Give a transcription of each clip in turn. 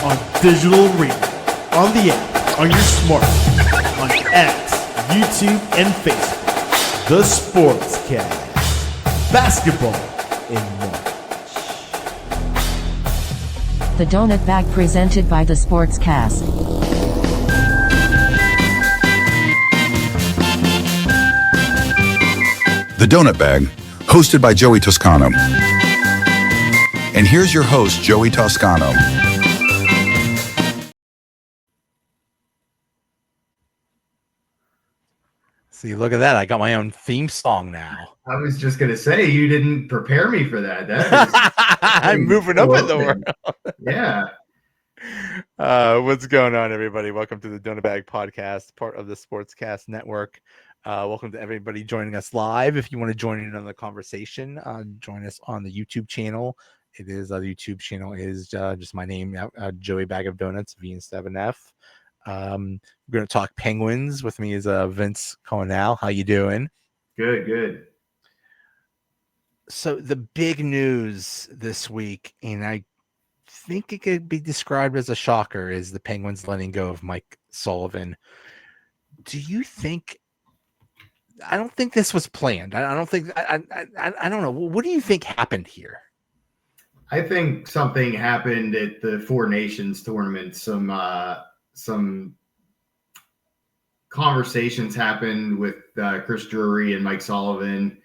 on digital radio, on the app, on your smartphone, on X, YouTube, and Facebook. The Sportscast. Basketball in March. The Donut Bag presented by The Sportscast. The Donut Bag, hosted by Joey Toscano. And here's your host, Joey Toscano. See, look at that. I got my own theme song now. I was just going to say, you didn't prepare me for that. I'm moving up in the world. Yeah. What's going on, everybody? Welcome to the Donut Bag Podcast, part of the Sportscast Network. Welcome to everybody joining us live. If you want to join in on the conversation, join us on the YouTube channel. The YouTube channel is just my name, Joey Bag of Donuts, V7F. We're going to talk Penguins. With me is Vince Comunale. How you doing? Good. So the big news this week, and I think it could be described as a shocker, is the Penguins letting go of Mike Sullivan. Do you think? I don't think this was planned. I don't think. I don't know. What do you think happened here? I think something happened at the Four Nations tournament. Some conversations happened with Chris Drury and Mike Sullivan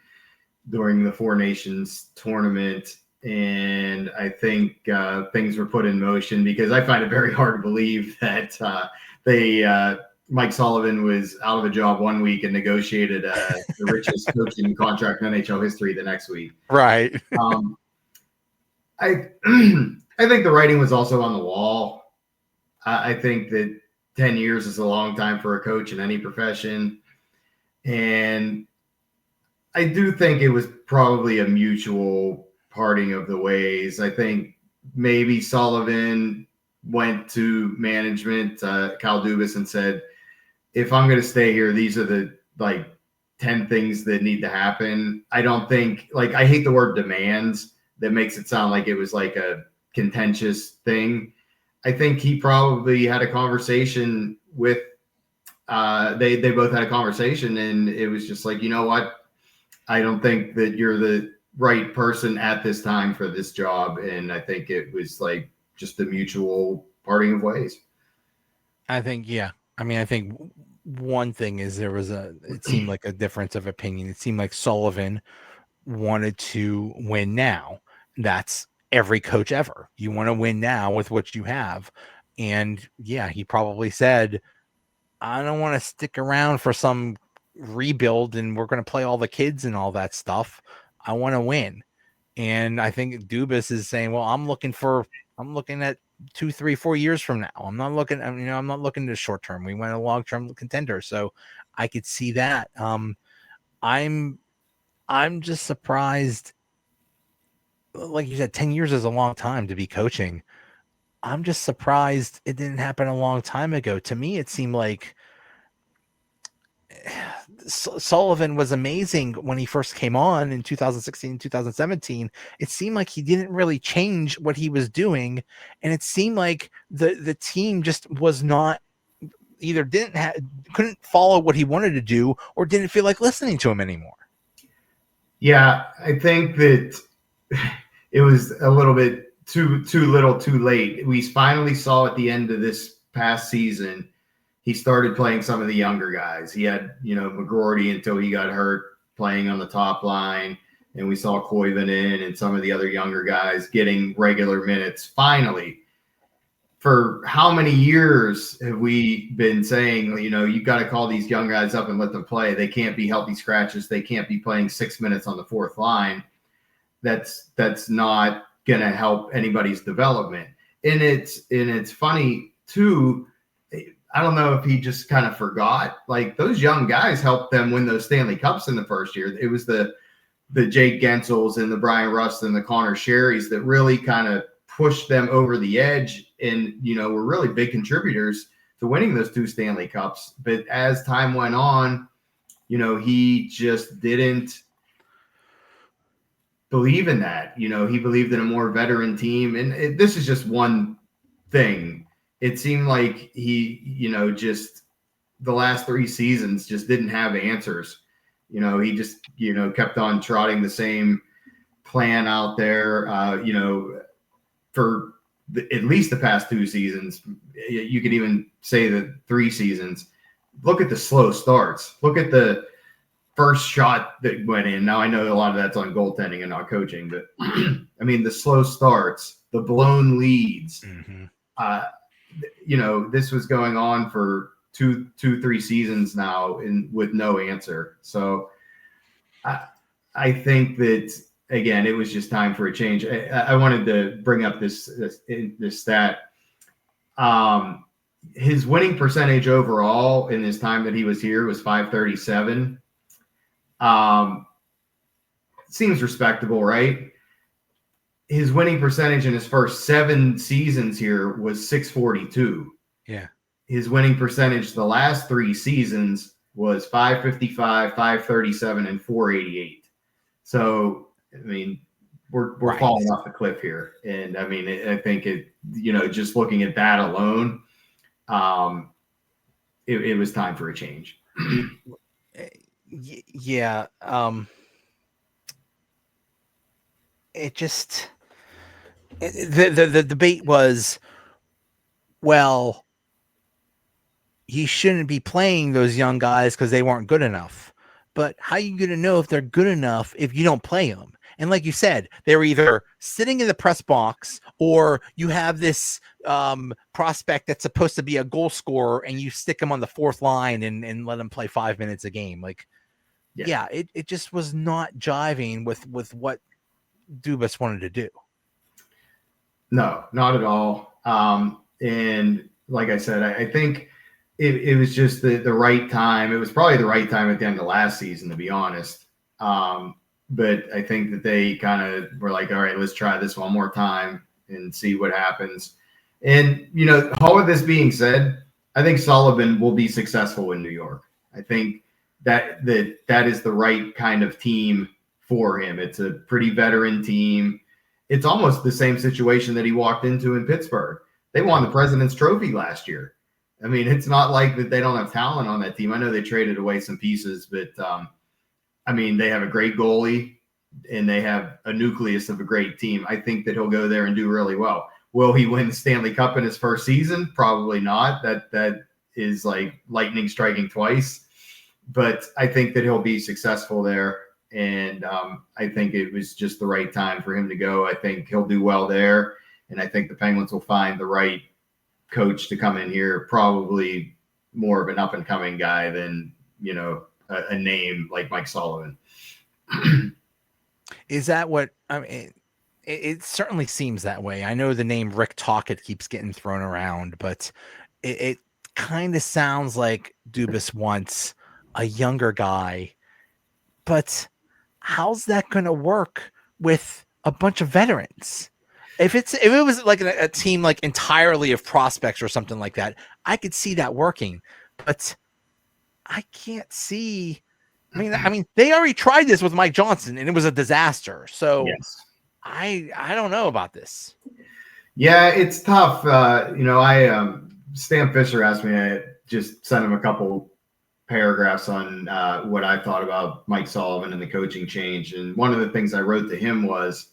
during the Four Nations tournament. And I think things were put in motion because I find it very hard to believe that Mike Sullivan was out of a job one week and negotiated the richest coaching contract in NHL history the next week. Right. I think the writing was also on the wall. I think that 10 years is a long time for a coach in any profession. And I do think it was probably a mutual parting of the ways. I think maybe Sullivan went to management, Kyle Dubas, and said, if I'm going to stay here, these are the 10 things that need to happen. I don't think, I hate the word demands. That makes it sound like it was like a contentious thing. I think he probably had a conversation with, they both had a conversation, and it was just like, you know what? I don't think that you're the right person at this time for this job. And I think it was just a mutual parting of ways. I think, yeah. I think one thing is it seemed like a difference of opinion. It seemed like Sullivan wanted to win now. That's every coach ever. You want to win now with what you have. And yeah, he probably said, I don't want to stick around for some rebuild and we're going to play all the kids and all that stuff. I want to win. And I think Dubas is saying, well, I'm looking at 2, 3, 4 years from now. I'm not looking to short term. We want a long-term contender. So I could see that. I'm just surprised. Like you said, 10 years is a long time to be coaching. I'm just surprised it didn't happen a long time ago. To me, it seemed like Sullivan was amazing when he first came on in 2016, 2017. It seemed like he didn't really change what he was doing. And it seemed like the team just was not either couldn't follow what he wanted to do or didn't feel like listening to him anymore. Yeah, I think that it was a little bit too little, too late. We finally saw at the end of this past season, he started playing some of the younger guys. He had, McGroarty until he got hurt playing on the top line. And we saw Koivunen and some of the other younger guys getting regular minutes. Finally, for how many years have we been saying, you got to call these young guys up and let them play. They can't be healthy scratches. They can't be playing 6 minutes on the fourth line. That's not going to help anybody's development. And it's funny too. I don't know if he just kind of forgot. Those young guys helped them win those Stanley Cups in the first year. It was the Jake Gensels and the Brian Rust and the Connor Sherrys that really kind of pushed them over the edge and, were really big contributors to winning those 2 Stanley Cups. But as time went on, he just didn't believe in that. He believed in a more veteran team. And this is just one thing. It seemed like he, just the last 3 seasons just didn't have answers. He just, kept on trotting the same plan out there, for at least the past 2 seasons. You could even say the 3 seasons. Look at the slow starts. Look at the first shot that went in. Now I know a lot of that's on goaltending and not coaching, but I mean the slow starts, the blown leads. This was going on for 3 seasons now with no answer. So I think that, again, it was just time for a change. I wanted to bring up this stat. His winning percentage overall in his time that he was here was .537. Seems respectable, right? His winning percentage in his first 7 seasons here was .642. Yeah. His winning percentage the last 3 seasons was .555, .537, and .488. So, I mean, we're Right. falling off the cliff here. And I mean, I think just looking at that alone, it was time for a change. Yeah. The debate was, well, he shouldn't be playing those young guys because they weren't good enough. But how are you going to know if they're good enough if you don't play them? And like you said, they were either sitting in the press box, or you have this prospect that's supposed to be a goal scorer and you stick him on the 4th line and let him play 5 minutes a game. Like, it just was not jiving with what Dubas wanted to do. No, not at all. And like I said, I think it was just the right time. It was probably the right time at the end of last season, to be honest. But I think that they kind of were like, all right, let's try this one more time and see what happens. And, all of this being said, I think Sullivan will be successful in New York. I think that is the right kind of team for him. It's a pretty veteran team. It's almost the same situation that he walked into in Pittsburgh. They won the President's Trophy last year. I mean, it's not like that they don't have talent on that team. I know they traded away some pieces, but I mean, they have a great goalie and they have a nucleus of a great team. I think that he'll go there and do really well. Will he win the Stanley Cup in his first season? Probably not. That is like lightning striking twice. But I think that he'll be successful there. And I think it was just the right time for him to go. I think he'll do well there. And I think the Penguins will find the right coach to come in here, probably more of an up-and-coming guy than, a name like Mike Sullivan. Is that what I mean? It certainly seems that way. I know the name Rick Tocchet keeps getting thrown around, but it kind of sounds like Dubas wants a younger guy. But how's that going to work with a bunch of veterans? If it was like a team like entirely of prospects or something like that, I could see that working. But I can't see. I mean, they already tried this with Mike Johnson and it was a disaster. So yes. I don't know about this. Yeah, it's tough. Stan Fisher asked me, I just sent him a couple paragraphs on what I thought about Mike Sullivan and the coaching change. And one of the things I wrote to him was,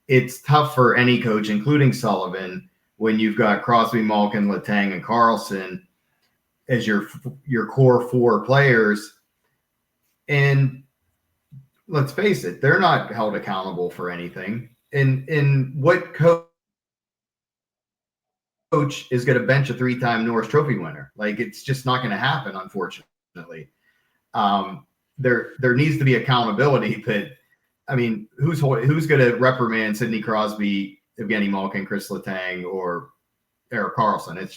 it's tough for any coach, including Sullivan, when you've got Crosby, Malkin, Letang, and Carlson as your core 4 players. And let's face it, they're not held accountable for anything. And what coach is going to bench a 3-time Norris Trophy winner? Like, it's just not going to happen, unfortunately. There needs to be accountability, but I mean, who's going to reprimand Sidney Crosby, Evgeny Malkin, Chris Letang, or Erik Karlsson? It's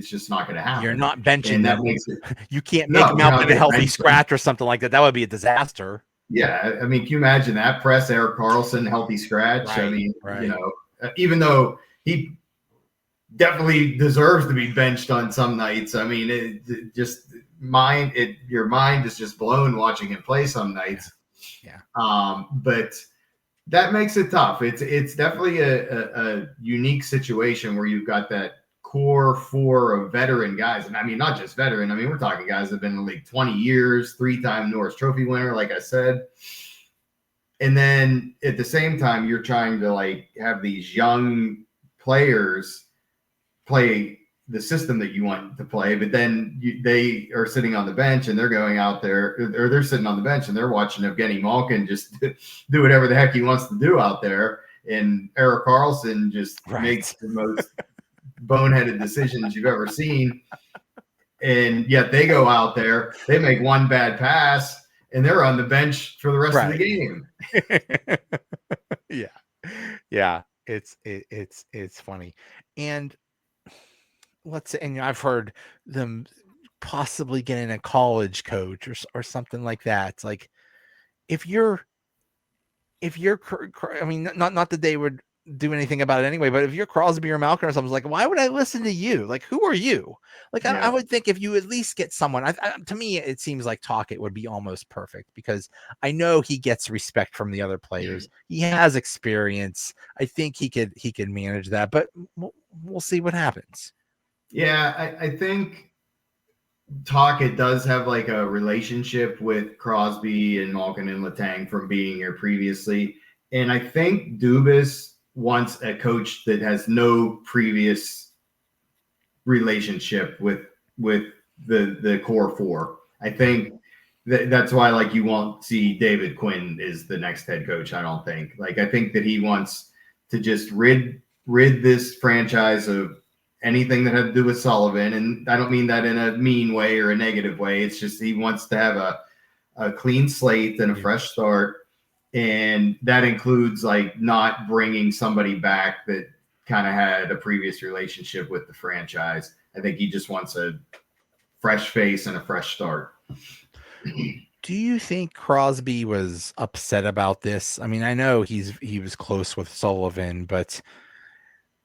just not going to happen. You're not benching them. You can't No, make them out with a healthy bench scratch or something like that. That would be a disaster. Yeah, I mean, can you imagine that? Press Erik Karlsson, healthy scratch. Right, I mean, right. Even though he definitely deserves to be benched on some nights. I mean, your mind is just blown watching him play some nights. Yeah. But that makes it tough. It's definitely a unique situation where you've got that core four of veteran guys. And I mean, not just veteran. I mean, we're talking guys that have been in the league 20 years, 3-time Norris Trophy winner, like I said. And then at the same time, you're trying to like have these young players play the system that you want to play, but then they are sitting on the bench and they're going out there, or they're sitting on the bench and they're watching Evgeny Malkin just do whatever the heck he wants to do out there. And Erik Karlsson just makes the most boneheaded decisions you've ever seen. And yet they go out there, they make one bad pass, and they're on the bench for the rest of the game. Yeah. It's funny. And let's say, and I've heard them possibly getting a college coach or something like that. It's like, if you're, I mean, not that they would do anything about it anyway, but if you're Crosby or Malkin or something, like, why would I listen to you? Like, who are you? Like, I would think if you at least get someone, to me, it seems like Tocchet would be almost perfect, because I know he gets respect from the other players. He has experience. I think he could manage that, but we'll see what happens. Yeah, I think Tocchet does have like a relationship with Crosby and Malkin and Letang from being here previously. And I think Dubas wants a coach that has no previous relationship with the core four. I think that's why, like, you won't see David Quinn is the next head coach. I don't think. Like, I think that he wants to just rid this franchise of anything that had to do with Sullivan. And I don't mean that in a mean way or a negative way. It's just he wants to have a clean slate and a fresh start. And that includes like not bringing somebody back that kind of had a previous relationship with the franchise. I think he just wants a fresh face and a fresh start. Do you think Crosby was upset about this? I mean, I know he was close with Sullivan, but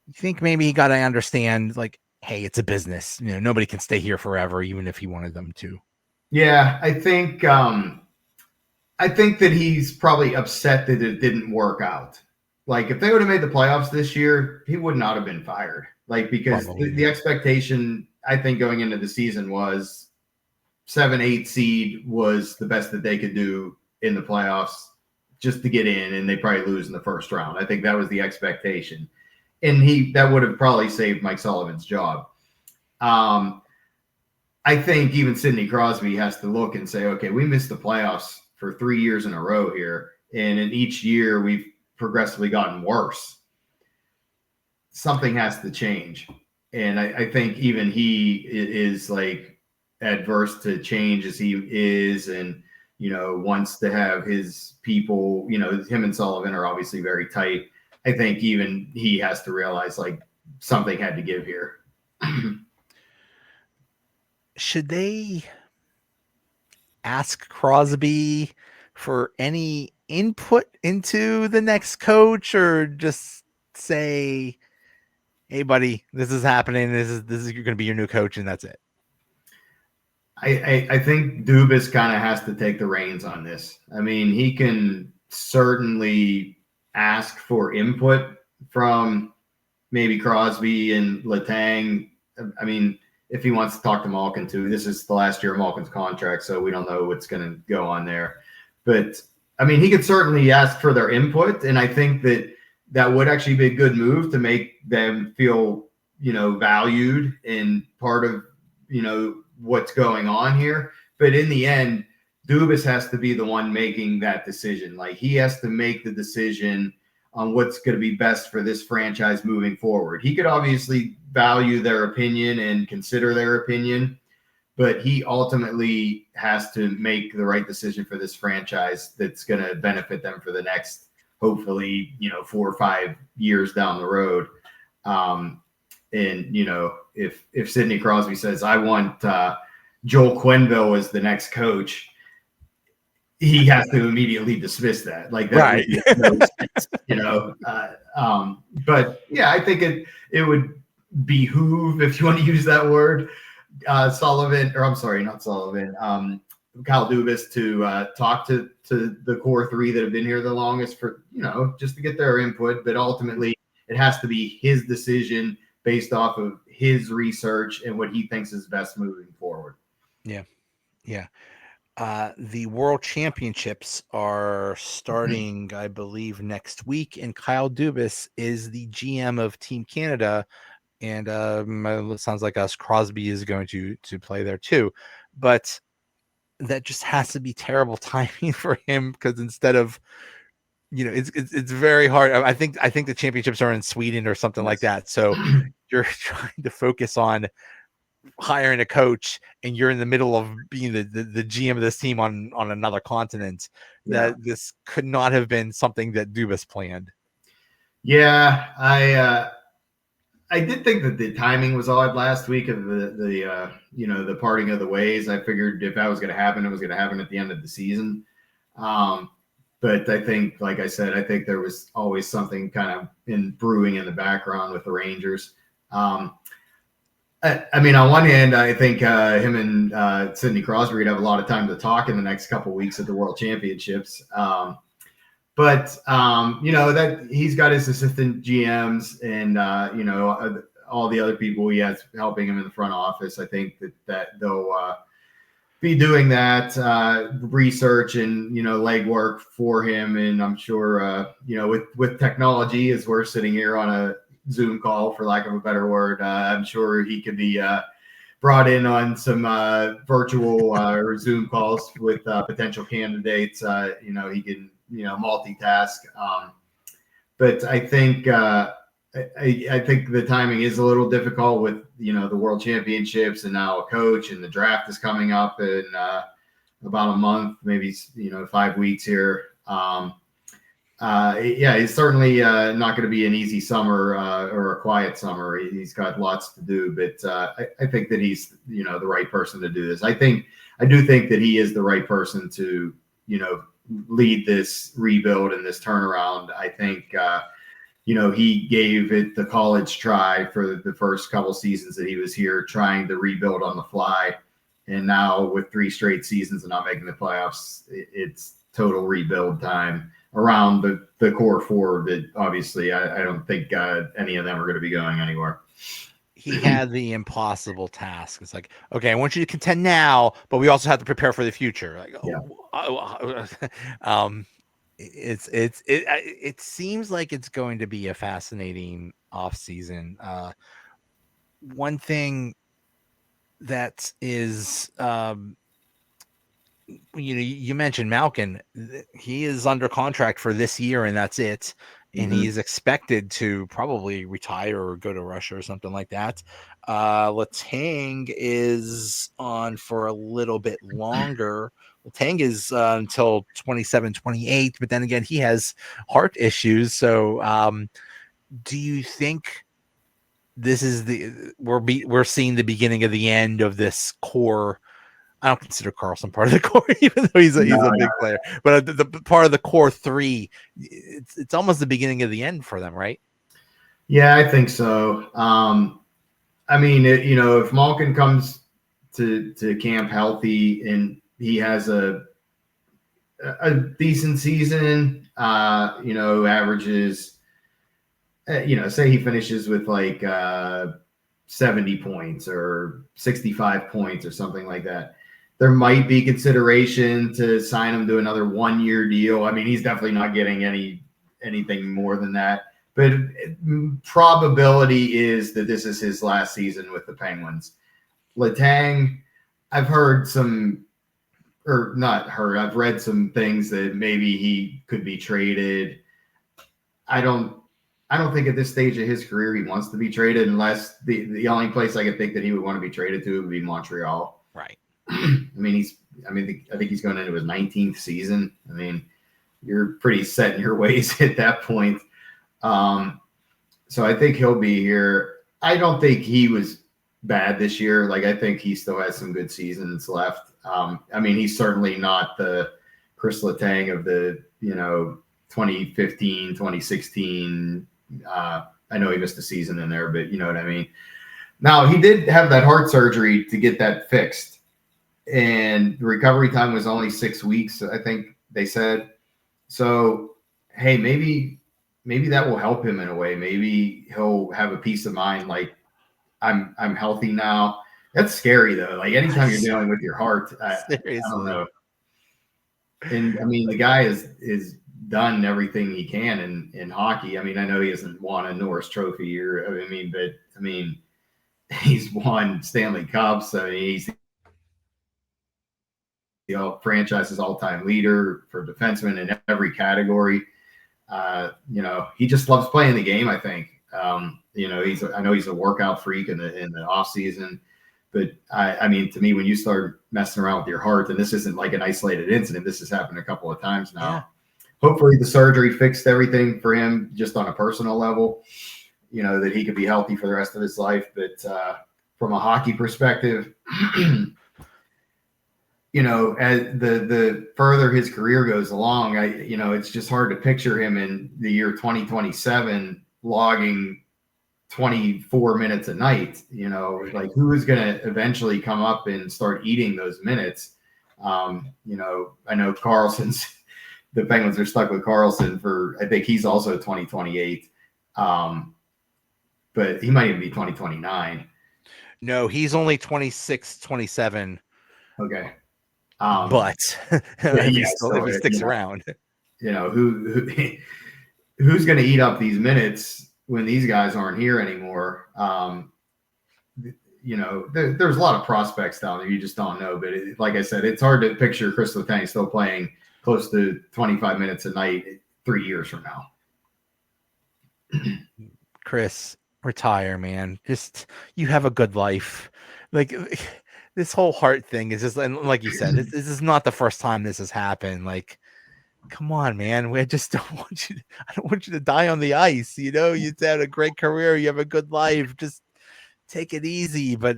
you think maybe he got to understand, like, hey, it's a business. You know, nobody can stay here forever, even if he wanted them to. Yeah, I think that he's probably upset that it didn't work out. Like, if they would have made the playoffs this year, he would not have been fired. Like, because the expectation, I think, going into the season was 7-8 seed was the best that they could do in the playoffs just to get in, and they probably lose in the first round. I think that was the expectation. And that would have probably saved Mike Sullivan's job. I think even Sidney Crosby has to look and say, okay, we missed the playoffs for 3 years in a row here. And in each year, we've progressively gotten worse. Something has to change. And I think even he is like adverse to change as he is, and, you know, wants to have his people, you know, him and Sullivan are obviously very tight. I think even he has to realize like something had to give here. Should they ask Crosby for any input into the next coach, or just say, hey buddy, this is happening. This is going to be your new coach, and that's it? I think Dubas kind of has to take the reins on this. I mean, he can certainly ask for input from maybe Crosby and Letang. I mean, if he wants to talk to Malkin too, this is the last year of Malkin's contract, so we don't know what's going to go on there. But I mean, he could certainly ask for their input, and I think that would actually be a good move to make them feel, you know, valued and part of, you know, what's going on here. But in the end, Dubas has to be the one making that decision. Like, he has to make the decision on what's going to be best for this franchise moving forward. He could obviously value their opinion and consider their opinion, but he ultimately has to make the right decision for this franchise that's going to benefit them for the next, hopefully, you know, 4 or 5 years down the road. And, you know, if Sidney Crosby says, I want Joel Quenneville as the next coach, he has to immediately dismiss that. Like, that right. No sense, you know. But yeah, I think it would behoove, if you want to use that word, Sullivan, or I'm sorry, not Sullivan, Kyle Dubas to talk to the core three that have been here the longest for, just to get their input. But ultimately, it has to be his decision based off of his research and what he thinks is best moving forward. Yeah. Yeah. The World Championships are starting, I believe, next week, and Kyle Dubas is the GM of Team Canada, and it sounds like Crosby is going to play there too, but that just has to be terrible timing for him, because instead of, it's very hard. I think the championships are in Sweden or something like that, so you're trying to focus on hiring a coach, and you're in the middle of being the GM of this team on another continent. That this could not have been something that Dubas planned. Yeah, I did think that the timing was odd last week of the parting of the ways. I figured if that was going to happen, it was going to happen at the end of the season. But I think, like I said, I think there was always something kind of brewing in the background with the Rangers. I mean, on one hand, I think him and Sidney Crosby would have a lot of time to talk in the next couple of weeks at the World Championships. But that he's got his assistant GMs and all the other people he has helping him in the front office. I think that they'll be doing that research and legwork for him. And I'm sure with technology, as we're sitting here on a Zoom call, for lack of a better word, I'm sure he could be brought in on some virtual or Zoom calls with potential candidates. He can multitask. But I think I think the timing is a little difficult with the World Championships and now a coach, and the draft is coming up in about a month, maybe 5 weeks here. It's certainly not going to be an easy summer or a quiet summer. He's got lots to do, but I think that he's the right person to do this. I do think that he is the right person to lead this rebuild and this turnaround. I think he gave it the college try for the first couple seasons that he was here, trying to rebuild on the fly, and now with 3 straight seasons and not making the playoffs, it's total rebuild time around the core 4 that obviously I don't think any of them are going to be going anywhere. He had the impossible task. It's like, okay, I want you to contend now, but we also have to prepare for the future. Like, it seems like it's going to be a fascinating offseason. One thing that is, you mentioned Malkin. He is under contract for this year, and that's it. And he's expected to probably retire or go to Russia or something like that. Letang is on for a little bit longer. Letang is until 27, 28, but then again, he has heart issues. So do you think this is we're seeing the beginning of the end of this core? I don't consider Carlson part of the core, even though he's a big player. But the part of the core 3, it's almost the beginning of the end for them, right? Yeah, I think so. I mean, if Malkin comes to camp healthy and he has a decent season, averages, say he finishes with like 70 points or 65 points or something like that, there might be consideration to sign him to another 1-year deal. I mean, he's definitely not getting anything more than that. But probability is that this is his last season with the Penguins. Letang, I've read some things that maybe he could be traded. I don't think at this stage of his career he wants to be traded, unless the only place I could think that he would want to be traded to would be Montreal. Right. I think he's going into his 19th season. I mean, you're pretty set in your ways at that point. So I think he'll be here. I don't think he was bad this year. Like, I think he still has some good seasons left. I mean, he's certainly not the Chris Letang of the 2015, 2016. I know he missed a season in there, but you know what I mean. Now, he did have that heart surgery to get that fixed. and the recovery time was only 6 weeks, I think they said. So, hey, maybe that will help him in a way. Maybe he'll have a peace of mind, like I'm healthy now. That's scary though. Like anytime you're dealing with your heart, I don't know. And I mean, the guy is done everything he can in hockey. I mean, I know he hasn't won a Norris Trophy but he's won Stanley Cups. I mean, he's the franchise's all-time leader for defensemen in every category. He just loves playing the game, I think. I know he's a workout freak in the off season, but I mean, to me, when you start messing around with your heart, and this isn't like an isolated incident, this has happened a couple of times now. Yeah. Hopefully the surgery fixed everything for him just on a personal level, that he could be healthy for the rest of his life. But from a hockey perspective, as the further his career goes along, it's just hard to picture him in the year 2027 logging 24 minutes a night. Like who is going to eventually come up and start eating those minutes? I know Carlson's. The Penguins are stuck with Carlson I think he's also 2028, but he might even be 2029. No, he's only 26, 27. Okay. But if he sticks around, who's going to eat up these minutes when these guys aren't here anymore? There's a lot of prospects down there. You just don't know. But like I said, it's hard to picture Chris Letang still playing close to 25 minutes a night 3 years from now. Chris, retire, man. Just you have a good life. Like this whole heart thing is just, and like you said, this is not the first time this has happened. Like, come on, man. I don't want you to die on the ice. You've had a great career. You have a good life. Just take it easy. But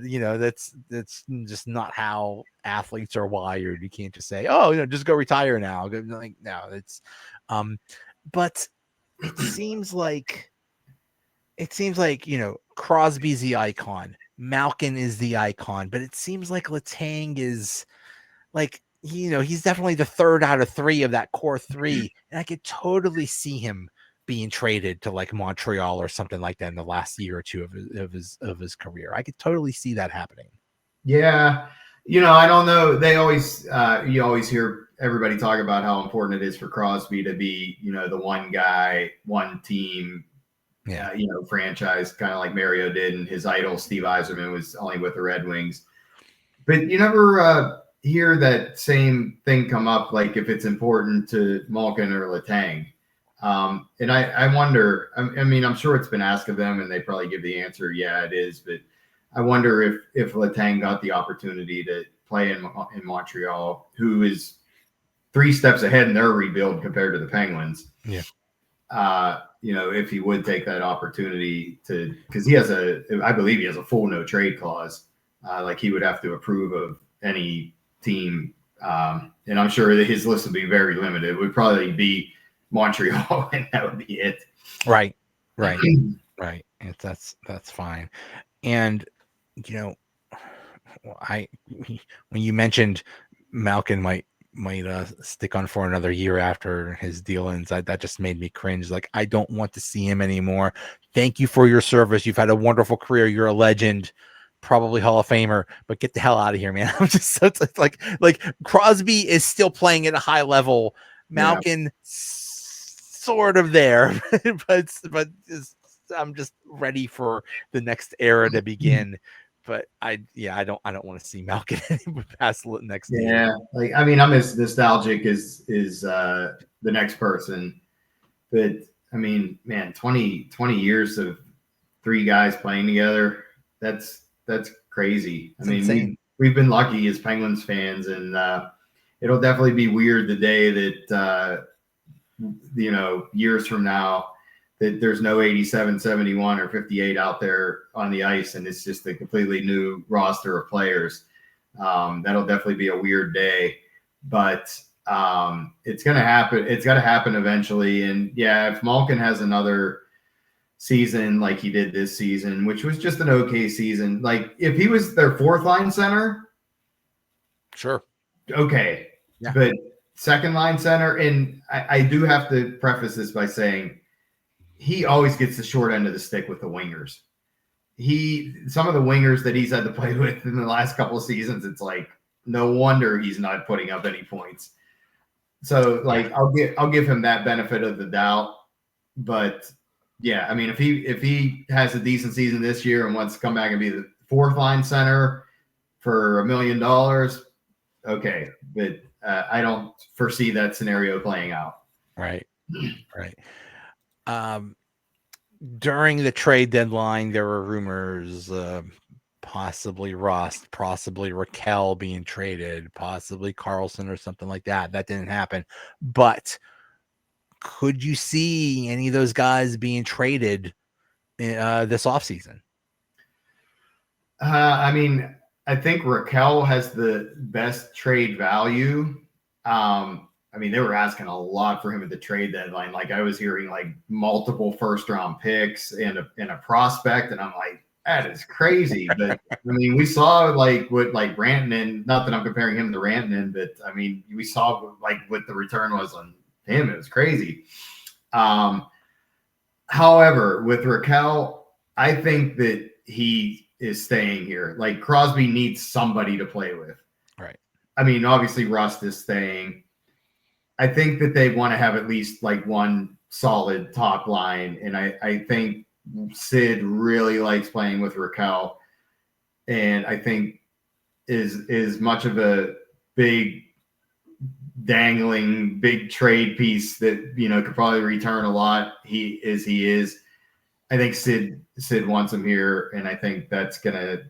that's just not how athletes are wired. You can't just say, oh, just go retire now. Like, no, it's but it seems like Crosby's the icon, Malkin is the icon, but it seems like Letang is like, he's definitely the third out of three of that core three. And I could totally see him being traded to like Montreal or something like that in the last year or two of his career. I could totally see that happening. Yeah. I don't know. They always, you always hear everybody talk about how important it is for Crosby to be, the one guy, one team, franchise, kind of like Mario did, and his idol Steve Yzerman was only with the Red Wings. But you never hear that same thing come up, like if it's important to Malkin or Letang. And I wonder. I mean, I'm sure it's been asked of them, and they probably give the answer, yeah, it is. But I wonder if Letang got the opportunity to play in Montreal, who is 3 steps ahead in their rebuild compared to the Penguins. Yeah. If he would take that opportunity because I believe he has a full no trade clause. Like he would have to approve of any team. And I'm sure that his list would be very limited. It would probably be Montreal and that would be it. Right. That's fine. And, when you mentioned Malkin might stick on for another year after his deal ends, that just made me cringe. Like, I don't want to see him anymore. Thank you for your service. You've had a wonderful career. You're a legend, probably Hall of Famer, but get the hell out of here, man. I'm just it's like Crosby is still playing at a high level. Malkin sort of there, but I'm just ready for the next era to begin. But I don't want to see Malkin past the next year. Yeah, like I mean, I'm as nostalgic as the next person, but I mean, man, 20 years of 3 guys playing together, that's crazy. I mean, we've been lucky as Penguins fans, and it'll definitely be weird the day that years from now, that there's no 87, 71, or 58 out there on the ice, and it's just a completely new roster of players. That'll definitely be a weird day, but it's going to happen. It's got to happen eventually. And yeah, if Malkin has another season like he did this season, which was just an okay season, like if he was their 4th line center, Sure. Okay. Yeah. But second line center, and I do have to preface this by saying he always gets the short end of the stick with the wingers. Some of the wingers that he's had to play with in the last couple of seasons, it's like no wonder he's not putting up any points. So like I'll give him that benefit of the doubt. But yeah, I mean if he has a decent season this year and wants to come back and be the fourth line center for $1 million, okay. But I don't foresee that scenario playing out. Right. Right. During the trade deadline, there were rumors, possibly Rust, possibly Raquel being traded, possibly Carlson or something like that. That didn't happen. But could you see any of those guys being traded this offseason? I mean, I think Raquel has the best trade value. I mean, they were asking a lot for him at the trade deadline. Like I was hearing like multiple first round picks and a prospect. And I'm like, that is crazy. But I mean, we saw like what like Rantanen, not that I'm comparing him to Rantanen, but I mean, we saw like what the return was on him. It was crazy. However, with Raquel, I think that he is staying here. Like Crosby needs somebody to play with. Right. I mean, obviously Rust is staying. I think that they want to have at least like one solid top line. And I think Sid really likes playing with Raquel. And I think is much of a big dangling big trade piece that, you know, could probably return a lot. He is. I think Sid wants him here. And I think that's going to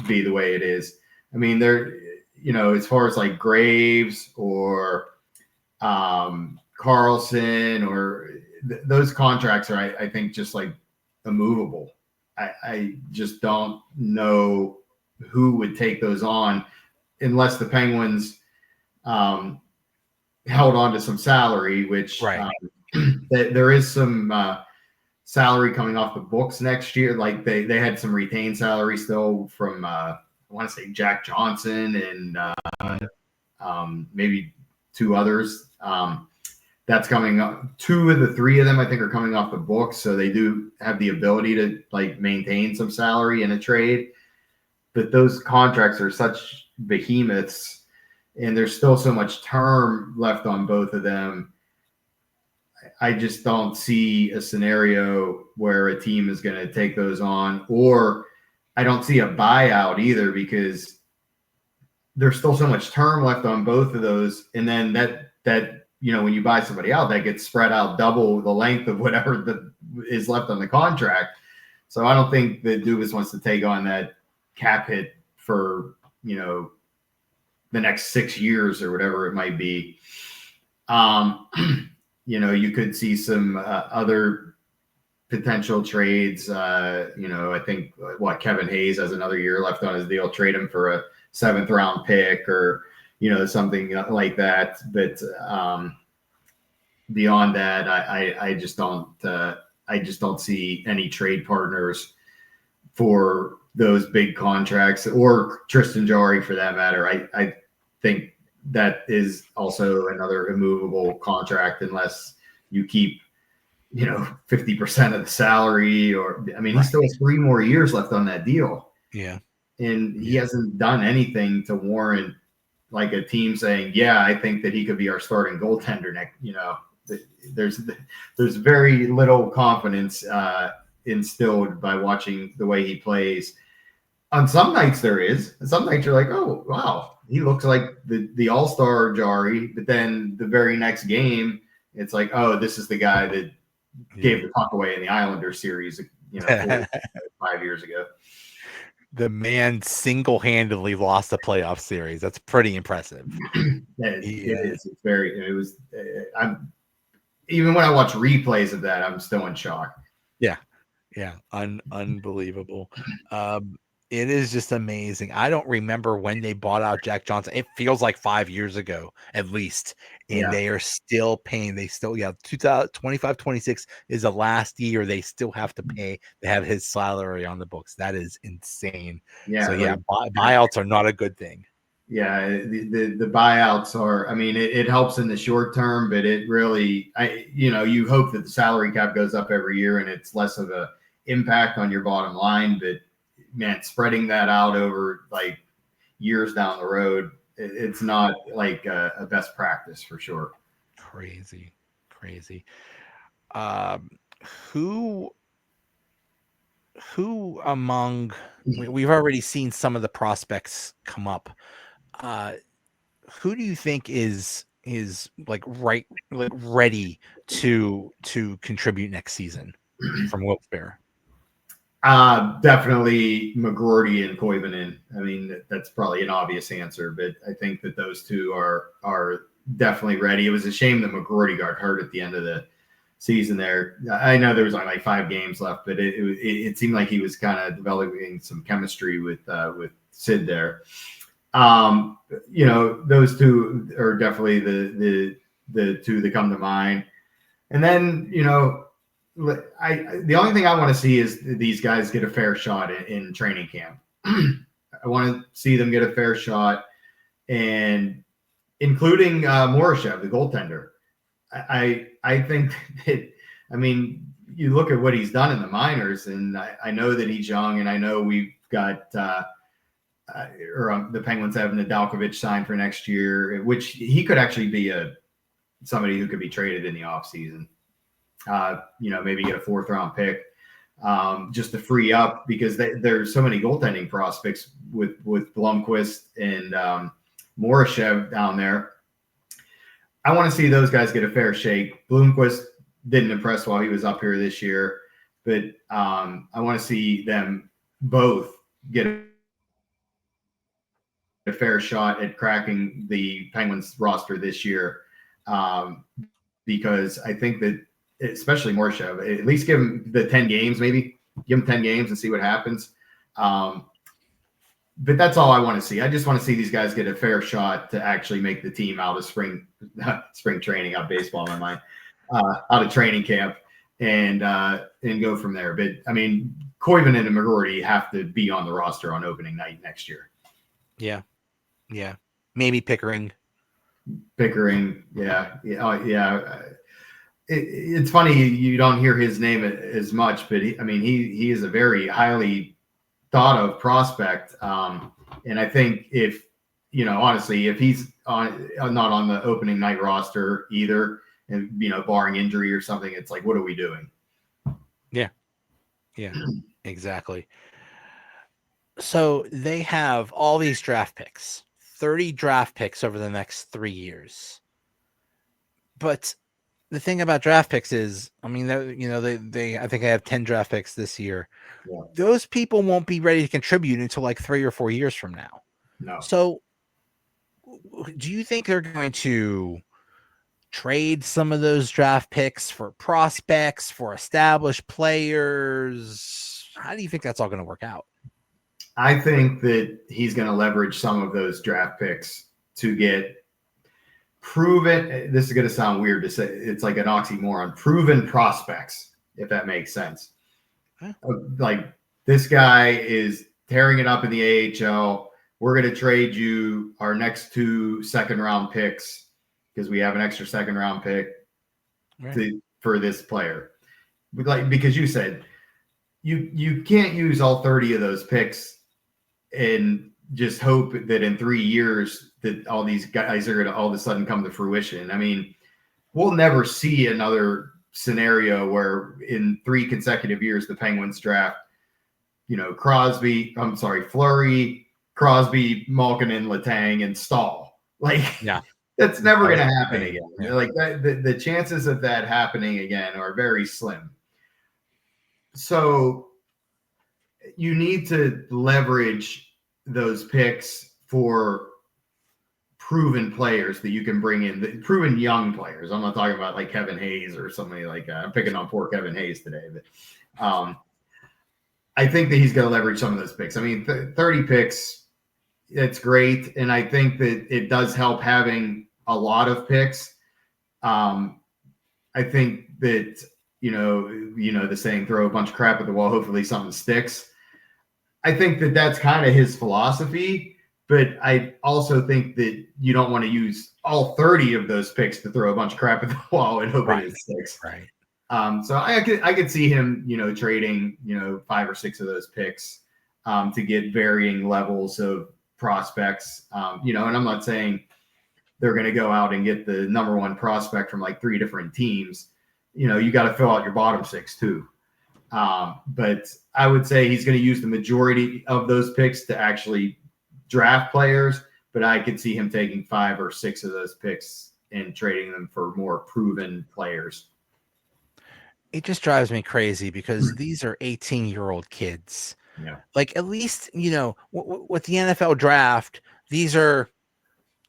be the way it is. I mean, they're, you know, as far as like Graves or Carlson or those contracts are, I think, just like immovable. I just don't know who would take those on unless the Penguins held on to some salary, which Right. There is some salary coming off the books next year. Like they had some retained salary still from I want to say Jack Johnson and maybe two others. That's coming up. Two of the three of them, I think, are coming off the books. So they do have the ability to like maintain some salary in a trade. But those contracts are such behemoths and there's still so much term left on both of them. I just don't see a scenario where a team is going to take those on, or I don't see a buyout either because there's still so much term left on both of those. And then that, you know, when you buy somebody out, that gets spread out double the length of whatever that is left on the contract. So I don't think that Dubas wants to take on that cap hit for, you know, the next 6 years or whatever it might be. You know, you could see some other potential trades. You know, I think Kevin Hayes has another year left on his deal. Trade him for a 7th round pick or, you know, something like that. But beyond that, I just don't see any trade partners for those big contracts or Tristan Jarry for that matter. I think that is also another immovable contract unless you keep, you know, 50% of the salary or, I mean, he still has 3 more years left on that deal. Yeah. And he hasn't done anything to warrant like a team saying, yeah, I think that he could be our starting goaltender next, you know, there's very little confidence instilled by watching the way he plays. On some nights there is, and some nights you're like, oh, wow, he looks like the all-star Jarry, but then the very next game, it's like, oh, this is the guy that gave the puck away in the Islanders series, you know, 5 years ago. The man single-handedly lost a playoff series. That's pretty impressive. It is. It's very. It was. I'm even when I watch replays of that, I'm still in shock. Yeah, unbelievable. It is just amazing. I don't remember when they bought out Jack Johnson. It feels like 5 years ago at least. And they are still paying. They still, 2025-26 is the last year they still have to pay to have his salary on the books. That is insane. Yeah. So buyouts are not a good thing. Yeah, the buyouts are. I mean, it helps in the short term, but it really, you hope that the salary cap goes up every year and it's less of a impact on your bottom line. But man, spreading that out over like years down the road, it's not like a best practice for sure. Crazy. Um, who among we've already seen some of the prospects come up. Who do you think is like ready to contribute next season from Wilkes-Barre? Definitely McGroarty and Koivunen. I mean, that's probably an obvious answer, but I think that those two are definitely ready. It was a shame that McGroarty got hurt at the end of the season there. I know there was only like 5 games left, but it seemed like he was kind of developing some chemistry with Sid there. Those two are definitely the two that come to mind. And then, the only thing I want to see is these guys get a fair shot in training camp. I want to see them get a fair shot, and including Morishchev, the goaltender. I think that, I mean, you look at what he's done in the minors, and I know that he's young, and I know we've got the Penguins have Nadalkovich signed for next year, which he could actually be somebody who could be traded in the offseason. Maybe get a 4th round pick just to free up, because there's so many goaltending prospects with Blomqvist and Morishchev down there. I want to see those guys get a fair shake. Blomqvist didn't impress while he was up here this year, but I want to see them both get a fair shot at cracking the Penguins roster this year, because I think that, especially Morishchev, at least give him the 10 games, maybe give him 10 games and see what happens. But that's all I want to see. I just want to see these guys get a fair shot to actually make the team out of spring training, out of baseball in my mind, out of training camp, and go from there. But I mean, Koivunen and McGroarty have to be on the roster on opening night next year. Yeah. Maybe Pickering. Yeah. It's funny you don't hear his name as much, but he is a very highly thought of prospect, and I think if honestly, if he's not on the opening night roster either, and barring injury or something, it's like, what are we doing? Yeah, exactly. So they have all these draft picks, 30 draft picks over the next 3 years, but the thing about draft picks is, I mean, they I think I have 10 draft picks this year. Yeah. Those people won't be ready to contribute until like 3 or 4 years from now. No. So do you think they're going to trade some of those draft picks for prospects, for established players? How do you think that's all going to work out? I think that he's going to leverage some of those draft picks to get proven. This is going to sound weird to say. It's like an oxymoron. Proven prospects, if that makes sense. Huh? Like, this guy is tearing it up in the AHL. We're going to trade you our next 2 second-round picks because we have an extra second-round pick for this player. Because you said you can't use all 30 of those picks and just hope that in 3 years that all these guys are going to all of a sudden come to fruition. I mean, we'll never see another scenario where in 3 consecutive years the Penguins draft, Fleury, Crosby, Malkin, Letang, and Stahl. That's never going to happen again. Yeah. Like the chances of that happening again are very slim. So you need to leverage those picks for proven players that you can bring in, proven young players. I'm not talking about like Kevin Hayes or somebody like that. I'm picking on poor Kevin Hayes today, but I think that he's going to leverage some of those picks. I mean, 30 picks, it's great. And I think that it does help having a lot of picks. I think that, the saying, throw a bunch of crap at the wall, hopefully something sticks. I think that that's kind of his philosophy, But I also think that you don't want to use all 30 of those picks to throw a bunch of crap at the wall and hope it sticks. Right. So I could see him, trading, 5 or 6 of those picks to get varying levels of prospects. And I'm not saying they're going to go out and get the number one prospect from like 3 different teams. You got to fill out your bottom 6 too. But I would say he's going to use the majority of those picks to actually draft players, but I could see him taking 5 or 6 of those picks and trading them for more proven players. It just drives me crazy because these are 18-year-old kids. Yeah. Like at least, with the NFL draft, these are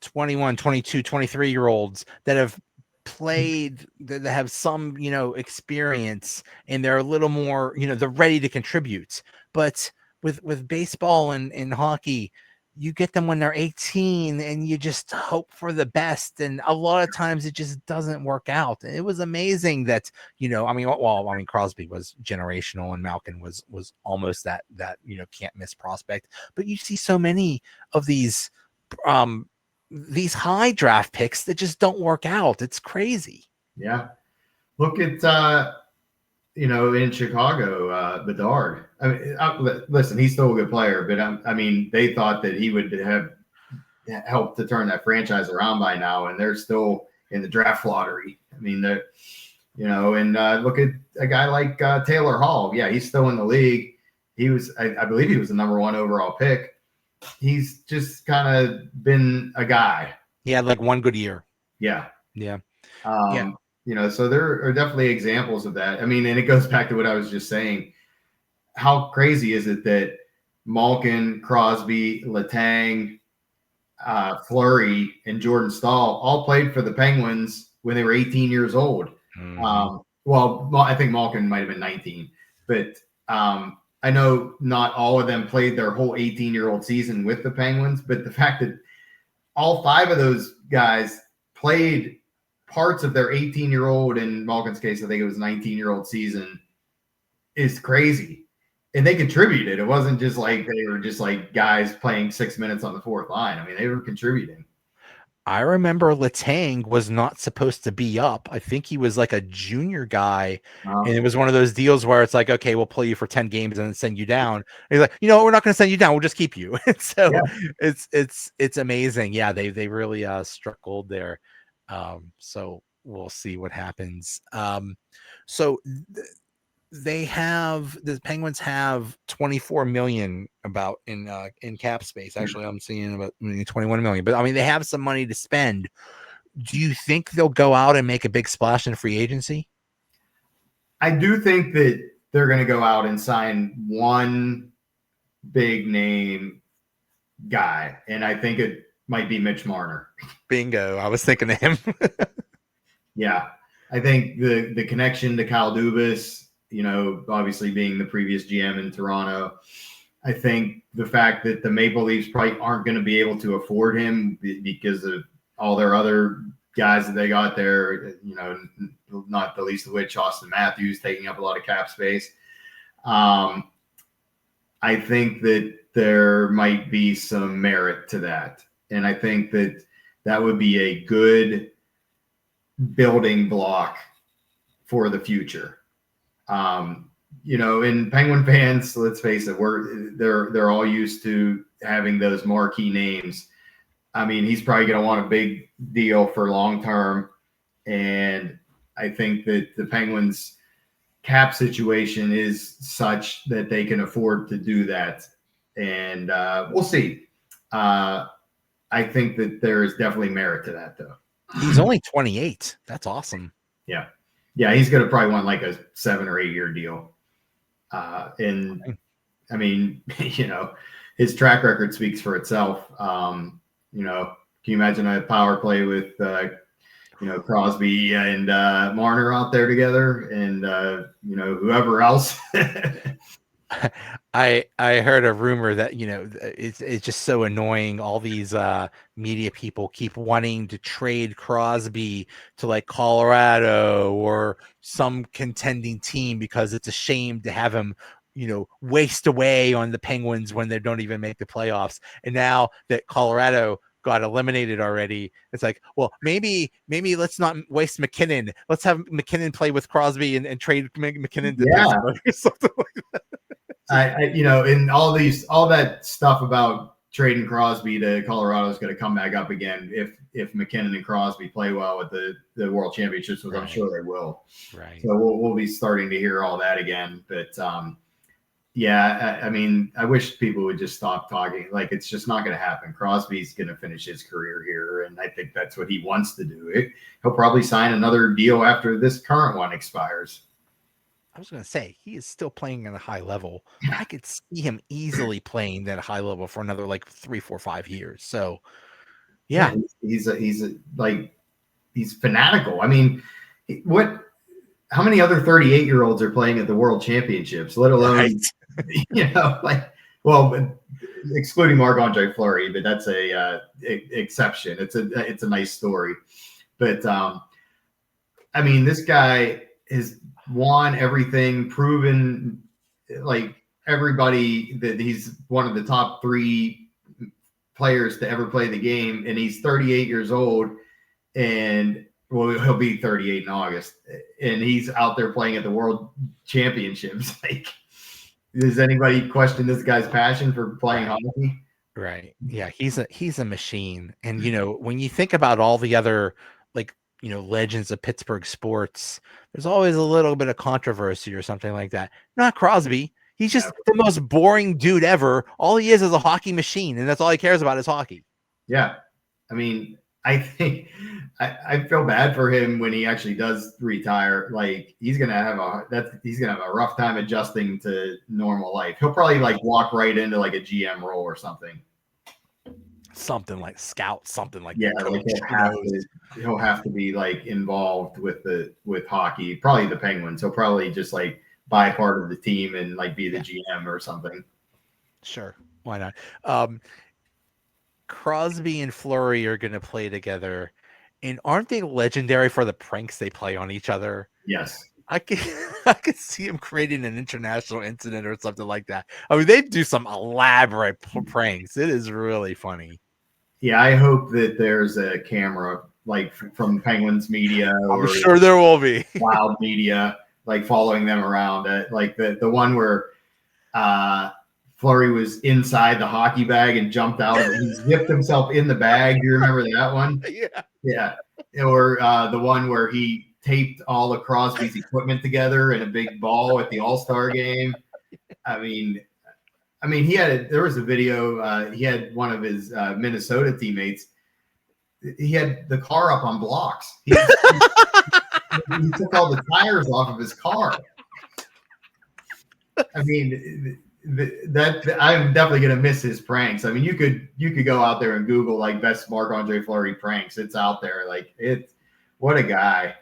21, 22, 23-year-olds that have played, that have some, experience, and they're a little more, they're ready to contribute. But with baseball and hockey, you get them when they're 18 and you just hope for the best. And a lot of times it just doesn't work out. It was amazing that, Crosby was generational and Malkin was almost that, can't miss prospect. But you see so many of these high draft picks that just don't work out. It's crazy. Yeah. Look at, in Chicago, Bedard. I mean, listen, he's still a good player, but they thought that he would have helped to turn that franchise around by now, and they're still in the draft lottery. I mean, look at a guy like Taylor Hall. Yeah, he's still in the league. He was, I believe he was the number 1 overall pick. He's just kind of been a guy. He had like one good year. Yeah. Yeah. So there are definitely examples of that. I mean, and it goes back to what I was just saying. How crazy is it that Malkin, Crosby, Letang, Fleury, and Jordan Staal all played for the Penguins when they were 18 years old? Mm-hmm. I think Malkin might have been 19, but I know not all of them played their whole 18-year-old season with the Penguins, but the fact that all 5 of those guys played parts of their 18-year-old, in Malkin's case, I think it was 19-year-old season, is crazy. And they contributed. It wasn't just like they were just like guys playing 6 minutes on the 4th line. I mean, they were contributing. I remember Letang was not supposed to be up. I think he was like a junior guy. And it was one of those deals where it's like, okay, we'll play you for 10 games and then send you down. And he's like, we're not going to send you down. We'll just keep you. So yeah. It's amazing. Yeah. They really struck gold there. So we'll see what happens. The Penguins have 24 million about in cap space. Actually, I'm seeing about 21 million, but I mean, they have some money to spend. Do you think they'll go out and make a big splash in free agency? I do think that they're going to go out and sign one big name guy, and I think it might be Mitch Marner. Bingo. I was thinking of him. Yeah. I think the connection to Kyle Dubas, obviously being the previous GM in Toronto, I think the fact that the Maple Leafs probably aren't going to be able to afford him because of all their other guys that they got there, not the least of which Austin Matthews taking up a lot of cap space. I think that there might be some merit to that. And I think that would be a good building block for the future. And Penguin fans, let's face it, they're all used to having those marquee names. I mean, he's probably going to want a big deal for long term, and I think that the Penguins' cap situation is such that they can afford to do that, and we'll see. I think that there is definitely merit to that, though. He's only 28. That's awesome. Yeah. Yeah, he's going to probably want like a 7 or 8 year deal. And I mean, his track record speaks for itself. Can you imagine a power play with, Crosby and Marner out there together and, whoever else? I heard a rumor that, it's just so annoying. All these media people keep wanting to trade Crosby to like Colorado or some contending team because it's a shame to have him waste away on the Penguins when they don't even make the playoffs. And now that Colorado got eliminated already, it's like, well, maybe let's not waste McKinnon. Let's have McKinnon play with Crosby and trade McKinnon to Pittsburgh or something like that. And all that stuff about trading Crosby to Colorado is going to come back up again if McKinnon and Crosby play well with the World Championships, which I'm sure they will. Right. So we'll be starting to hear all that again. But I wish people would just stop talking. Like, it's just not going to happen. Crosby's going to finish his career here, and I think that's what he wants to do. He'll probably sign another deal after this current one expires. I was going to say, he is still playing at a high level. I could see him easily playing at a high level for another 3, 4, 5 years. So, yeah. He's fanatical. I mean, how many other 38-year-olds are playing at the World Championships, let alone, excluding Marc-Andre Fleury, but that's a exception. It's a nice story. But, this guy has won everything, proven like everybody that he's one of the top 3 players to ever play the game, and he's 38 years old, and he'll be 38 in August, and he's out there playing at the World Championships. Like, does anybody question this guy's passion for playing hockey? Right. Yeah, he's a machine. And when you think about all the other legends of Pittsburgh sports, there's always a little bit of controversy or something like that. Not Crosby. He's just the most boring dude ever. All he is a hockey machine, and that's all he cares about is hockey. Yeah. I think I feel bad for him when he actually does retire. Like, he's gonna have a rough time adjusting to normal life. He'll probably walk right into a GM role or something. Something like scout, something like that. He'll have to be involved with hockey. Probably the Penguins. He'll probably just buy part of the team and be the GM or something. Sure, why not? Crosby and Fleury are going to play together, and aren't they legendary for the pranks they play on each other? Yes. I could see him creating an international incident or something like that. They do some elaborate pranks. It is really funny. Yeah, I hope that there's a camera from Penguins media. I'm sure there will be. Wild media following them around. The one where Fleury was inside the hockey bag and jumped out and he zipped himself in the bag. Do you remember that one? Yeah. Yeah. Or the one where he taped all of Crosby's equipment together in a big ball at the All-Star game. There was a video. He had one of his Minnesota teammates. He had the car up on blocks. He took all the tires off of his car. That I'm definitely gonna miss his pranks. You could go out there and Google best Marc-Andre Fleury pranks. It's out there. What a guy.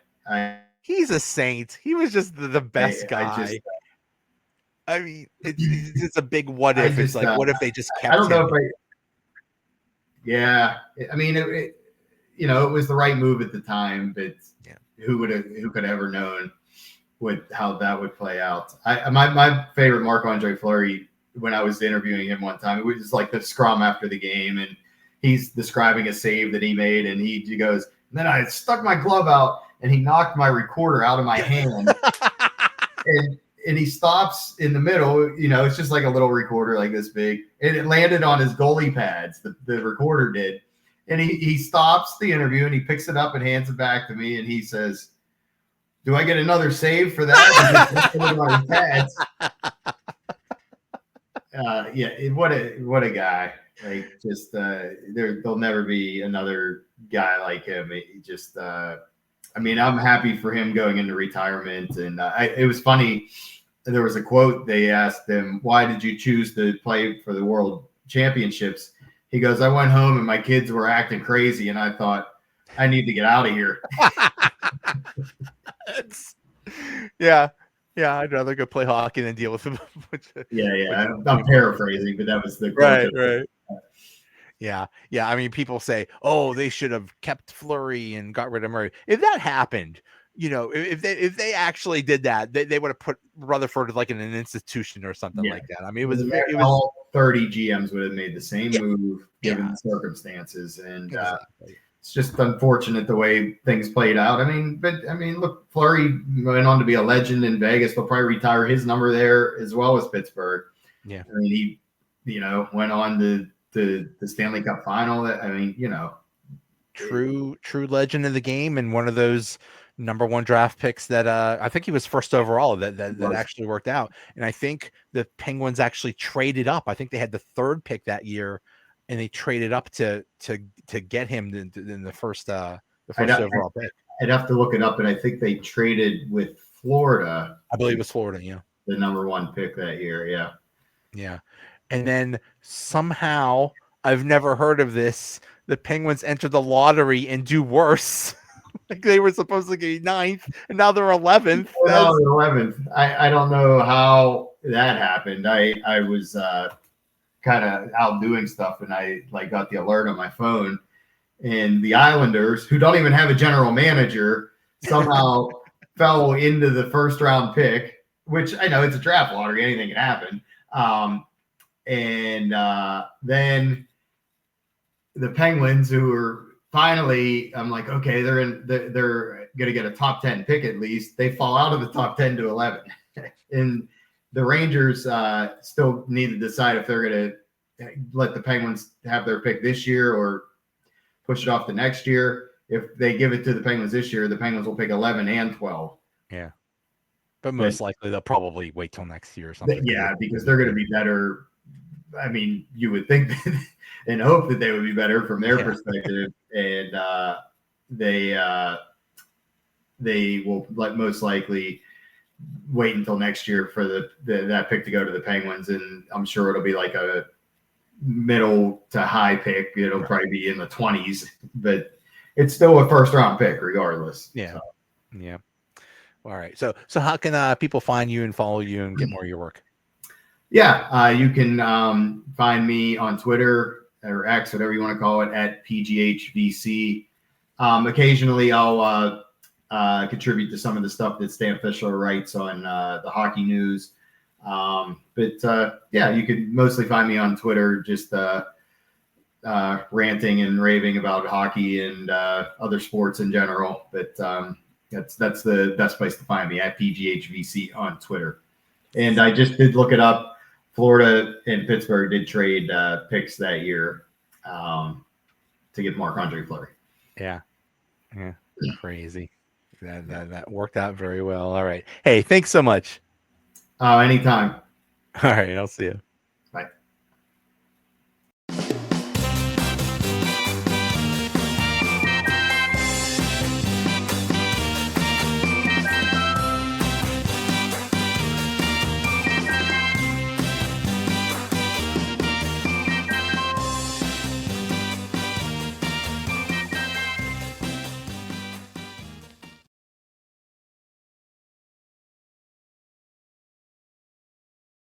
He's a saint. He was just the best guy. It's a big what if. It's what if they just kept I don't know him? It was the right move at the time, but who could have ever known how that would play out? My favorite Marc-Andre Fleury, when I was interviewing him one time, it was the scrum after the game, and he's describing a save that he made, and he goes, and then I stuck my glove out, and he knocked my recorder out of my hand, and he stops in the middle. It's just a little recorder this big, and it landed on his goalie pads. The recorder did, and he stops the interview and he picks it up and hands it back to me, and he says, "Do I get another save for that?" What a guy! There'll never be another guy like him. I'm happy for him going into retirement, and it was funny. There was a quote. They asked him, "Why did you choose to play for the World Championships?" He goes, "I went home and my kids were acting crazy, and I thought I need to get out of here." Yeah, I'd rather go play hockey than deal with him. I'm paraphrasing, but that was the quote. Right. Yeah. People say, "Oh, they should have kept Fleury and got rid of Murray." If that happened, if they actually did that, they would have put Rutherford like in an institution or something like that. I mean, it was all 30 GMs would have made the same move given Yeah. the circumstances, and exactly. it's just unfortunate the way things played out. But look, Fleury went on to be a legend in Vegas. They'll probably retire his number there as well as Pittsburgh. Yeah. I mean, he, went on to the Stanley Cup final. True legend of the game, and one of those number one draft picks that I think he was first overall that actually worked out. And I think the Penguins actually traded up. I think they had the third pick that year, and they traded up to get him in the first overall pick. I'd have to look it up, but I think they traded with Florida. I believe it was Florida, yeah. The number one pick that year, yeah. Yeah. And then somehow, I've never heard of this, the Penguins enter the lottery and do worse. Like they were supposed to get 9th, and now they're 11th. Well, they're 11th. I don't know how that happened. I was kind of out doing stuff, and I got the alert on my phone, and the Islanders, who don't even have a general manager, somehow fell into the first round pick, which I know it's a draft lottery, anything can happen. And then the Penguins, who were finally, I'm like, okay, they're going to get a top 10 pick at least. They fall out of the top 10 to 11. And the Rangers still need to decide if they're going to let the Penguins have their pick this year or push it off to next year. If they give it to the Penguins this year, the Penguins will pick 11 and 12. Yeah. But most likely they'll probably wait till next year or something. Yeah, because they're going to be better. I mean, you would think and hope that they would be better from their perspective, and they will most likely wait until next year for that pick to go to the Penguins, and I'm sure it'll be like a middle to high pick. It'll probably be in the 20s, but it's still a first round pick regardless. Yeah, so. Yeah. All right. So how can people find you and follow you and get more of your work? Yeah, you can find me on Twitter or X, whatever you want to call it, at PGHVC. Occasionally, I'll contribute to some of the stuff that Stan Fischler writes on the hockey news. But you can mostly find me on Twitter, just ranting and raving about hockey and other sports in general. But that's the best place to find me, at PGHVC on Twitter. And I just did look it up. Florida and Pittsburgh did trade picks that year to get Marc-Andre Fleury. Yeah. Crazy. That worked out very well. All right. Hey, thanks so much. Anytime. All right. I'll see you.